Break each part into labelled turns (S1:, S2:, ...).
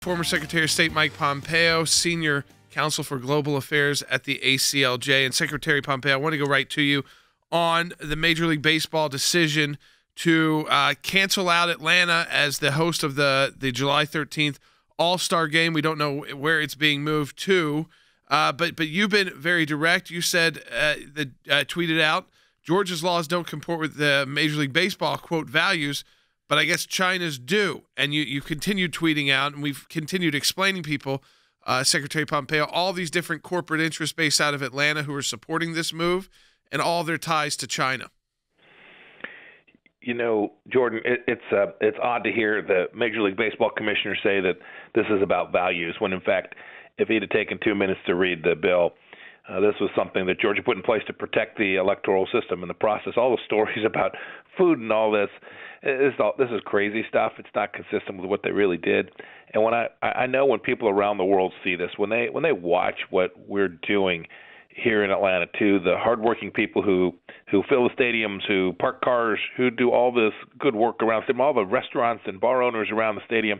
S1: former Secretary of State Mike Pompeo, senior counsel for Global Affairs at the ACLJ. And Secretary Pompeo, I want to go right to you on the Major League Baseball decision to cancel out Atlanta as the host of the July 13th All-Star Game. We don't know where it's being moved to, but you've been very direct. You said, tweeted out, Georgia's laws don't comport with the Major League Baseball, quote, values, but I guess China's do. And you continued tweeting out, and we've continued explaining people, Secretary Pompeo, all these different corporate interests based out of Atlanta who are supporting this move and all their ties to China.
S2: You know, Jordan, it's odd to hear the Major League Baseball commissioner say that this is about values, when in fact, if he'd have taken 2 minutes to read the bill, this was something that Georgia put in place to protect the electoral system in the process. All the stories about food and all this, this is crazy stuff. It's not consistent with what they really did. And when I know when people around the world see this, when they watch what we're doing here in Atlanta too, the hardworking people who fill the stadiums, who park cars, who do all this good work around the stadium, all the restaurants and bar owners around the stadium,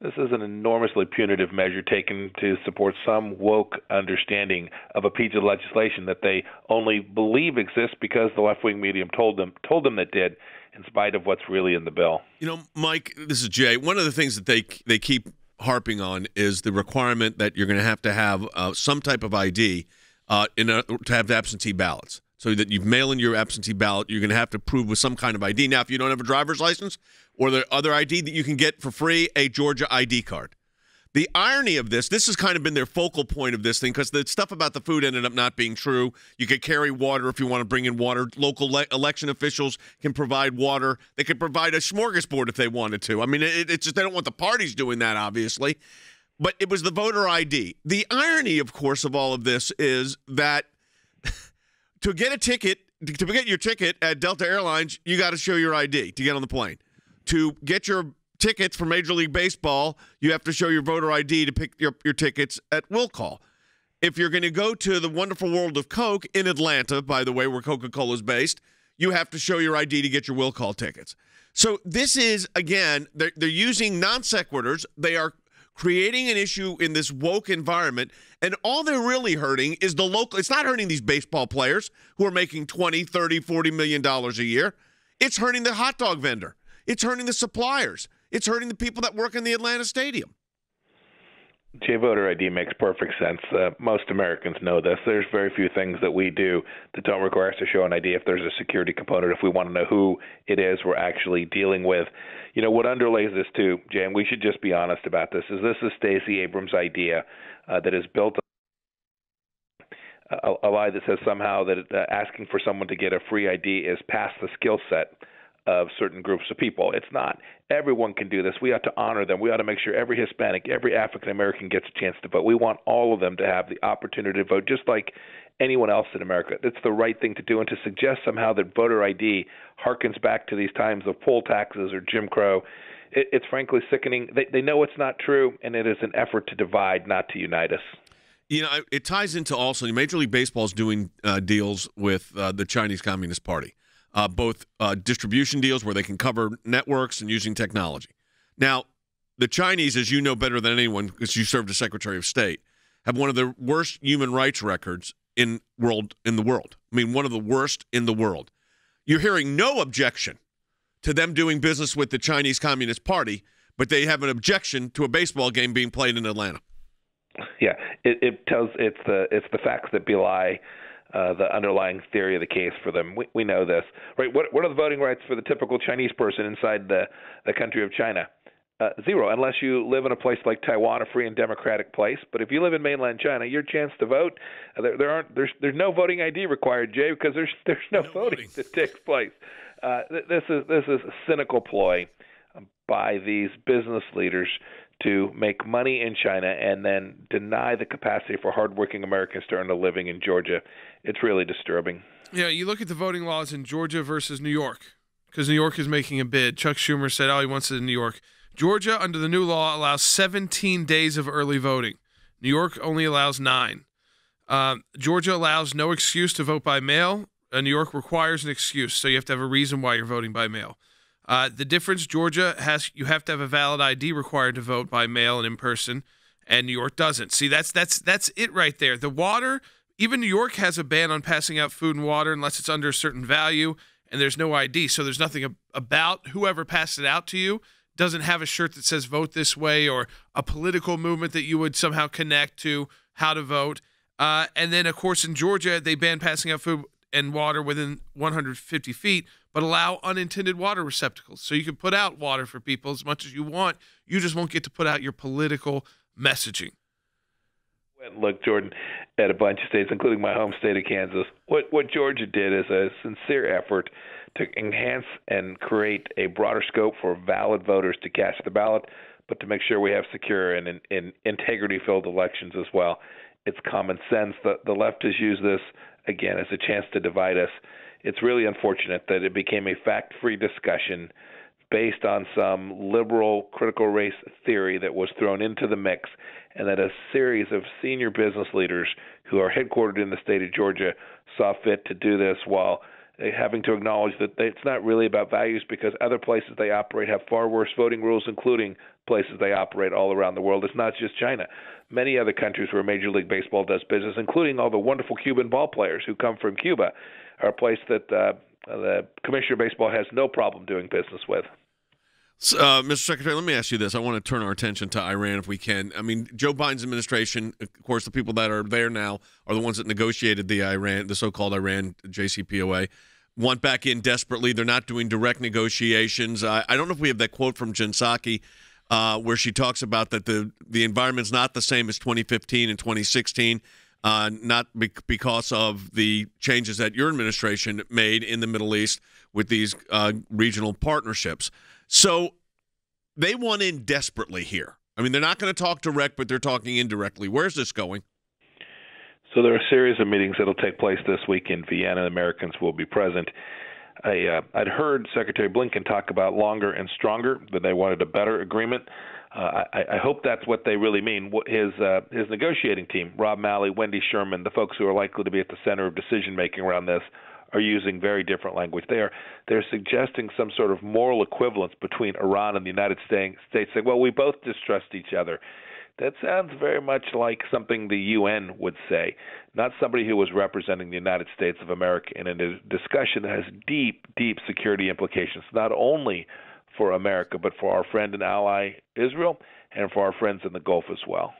S2: this is an enormously punitive measure taken to support some woke understanding of a piece of legislation that they only believe exists because the left-wing media told them that did, in spite of what's really in the bill. You know,
S3: Mike, this is Jay. One of the things that they keep harping on is the requirement that you're going to have some type of ID to have absentee ballots. So that you mail in your absentee ballot, you're going to have to prove with some kind of ID. Now, if you don't have a driver's license or the other ID that you can get for free, a Georgia ID card. The irony of this has kind of been their focal point of this thing, because the stuff about the food ended up not being true. You could carry water if you want to bring in water. Local election officials can provide water. They could provide a smorgasbord if they wanted to. I mean, it's just they don't want the parties doing that, obviously. But it was the voter ID. The irony, of course, of all of this is that to get your ticket at Delta Airlines, you got to show your ID to get on the plane. To get your tickets for Major League Baseball, you have to show your voter ID to pick your tickets at will call. If you're going to go to the wonderful world of Coke in Atlanta, by the way, where Coca-Cola is based, you have to show your ID to get your will call tickets. So this is, again, they're using non sequiturs. They are creating an issue in this woke environment, and all they're really hurting is the local. It's not hurting these baseball players who are making $20, $30, $40 million a year. It's hurting the hot dog vendor. It's hurting the suppliers. It's hurting the people that work in the Atlanta stadium.
S2: Jay, voter ID makes perfect sense. Most Americans know this. There's very few things that we do that don't require us to show an ID if there's a security component, if we want to know who it is we're actually dealing with. You know, what underlays this too, Jay, and we should just be honest about this, is Stacey Abrams' idea that is built on a lie that says somehow that asking for someone to get a free ID is past the skill set of certain groups of people. It's not. Everyone can do this. We ought to honor them. We ought to make sure every Hispanic, every African American gets a chance to vote. We want all of them to have the opportunity to vote, just like anyone else in America. It's the right thing to do. And to suggest somehow that voter ID harkens back to these times of poll taxes or Jim Crow, it's frankly sickening. They know it's not true, and it is an effort to divide, not to unite us.
S3: You know, it ties into also Major League Baseball is doing deals with the Chinese Communist Party. Both distribution deals where they can cover networks and using technology. Now, the Chinese, as you know better than anyone, because you served as Secretary of State, have one of the worst human rights records in the world. I mean, one of the worst in the world. You're hearing no objection to them doing business with the Chinese Communist Party, but they have an objection to a baseball game being played in Atlanta.
S2: Yeah, it's the facts that belie the underlying theory of the case for them. We know this, right? What are the voting rights for the typical Chinese person inside the country of China? Zero, unless you live in a place like Taiwan, a free and democratic place. But if you live in mainland China, your chance to vote, there's no voting ID required, Jay, because there's no voting that takes place. This is a cynical ploy by these business leaders to make money in China and then deny the capacity for hardworking Americans to earn a living in Georgia. It's really disturbing.
S1: Yeah, you look at the voting laws in Georgia versus New York, because New York is making a bid. Chuck Schumer said, he wants it in New York. Georgia, under the new law, allows 17 days of early voting. New York only allows 9. Georgia allows no excuse to vote by mail. New York requires an excuse, so you have to have a reason why you're voting by mail. The difference, Georgia you have to have a valid ID required to vote by mail and in person, and New York doesn't. See, that's it right there. The water, even New York has a ban on passing out food and water unless it's under a certain value, and there's no ID. So there's nothing about whoever passed it out to you doesn't have a shirt that says vote this way or a political movement that you would somehow connect to how to vote. And then, of course, in Georgia, they ban passing out food and water within 150 feet, but allow unintended water receptacles. So you can put out water for people as much as you want. You just won't get to put out your political messaging.
S2: Look, Jordan, at a bunch of states, including my home state of Kansas, what Georgia did is a sincere effort to enhance and create a broader scope for valid voters to cast the ballot, but to make sure we have secure and integrity-filled elections as well. It's common sense. The left has used this, again, as a chance to divide us. It's really unfortunate that it became a fact-free discussion based on some liberal critical race theory that was thrown into the mix, and that a series of senior business leaders who are headquartered in the state of Georgia saw fit to do this while having to acknowledge that it's not really about values, because other places they operate have far worse voting rules, including places they operate all around the world. It's not just China. Many other countries where Major League Baseball does business, including all the wonderful Cuban ball players who come from Cuba, are a place that the Commissioner of Baseball has no problem doing business with.
S3: Mr. Secretary, let me ask you this. I want to turn our attention to Iran if we can. I mean, Joe Biden's administration, of course, the people that are there now are the ones that negotiated the so-called Iran JCPOA, want back in desperately. They're not doing direct negotiations. I don't know if we have that quote from Jen Psaki where she talks about that the environment's not the same as 2015 and 2016, not because of the changes that your administration made in the Middle East with these regional partnerships. So they want in desperately here. I mean, they're not going to talk direct, but they're talking indirectly. Where's this going?
S2: So there are a series of meetings that will take place this week in Vienna. Americans will be present. I'd heard Secretary Blinken talk about longer and stronger, that they wanted a better agreement. I hope that's what they really mean. His negotiating team, Rob Malley, Wendy Sherman, the folks who are likely to be at the center of decision-making around this, are using very different language. They're suggesting some sort of moral equivalence between Iran and the United States, saying, well, we both distrust each other. That sounds very much like something the UN would say, not somebody who was representing the United States of America in a discussion that has deep, deep security implications, not only for America, but for our friend and ally Israel and for our friends in the Gulf as well.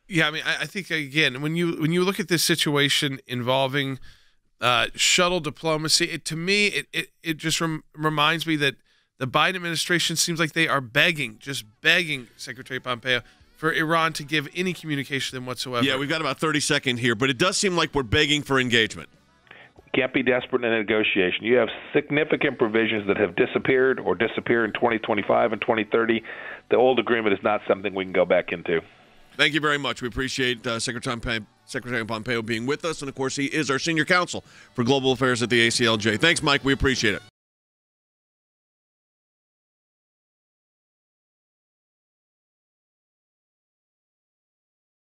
S1: Yeah, I mean, I think, again, when you look at this situation involving shuttle diplomacy, to me, it just reminds me that the Biden administration seems like they are begging Secretary Pompeo for Iran to give any communication to them whatsoever.
S3: Yeah, we've got about 30 seconds here, but it does seem like we're begging for engagement.
S2: Can't be desperate in a negotiation. You have significant provisions that have disappeared or disappear in 2025 and 2030. The old agreement is not something we can go back into.
S3: Thank you very much. We appreciate Secretary Pompeo being with us, and, of course, he is our senior counsel for global affairs at the ACLJ. Thanks, Mike. We appreciate it.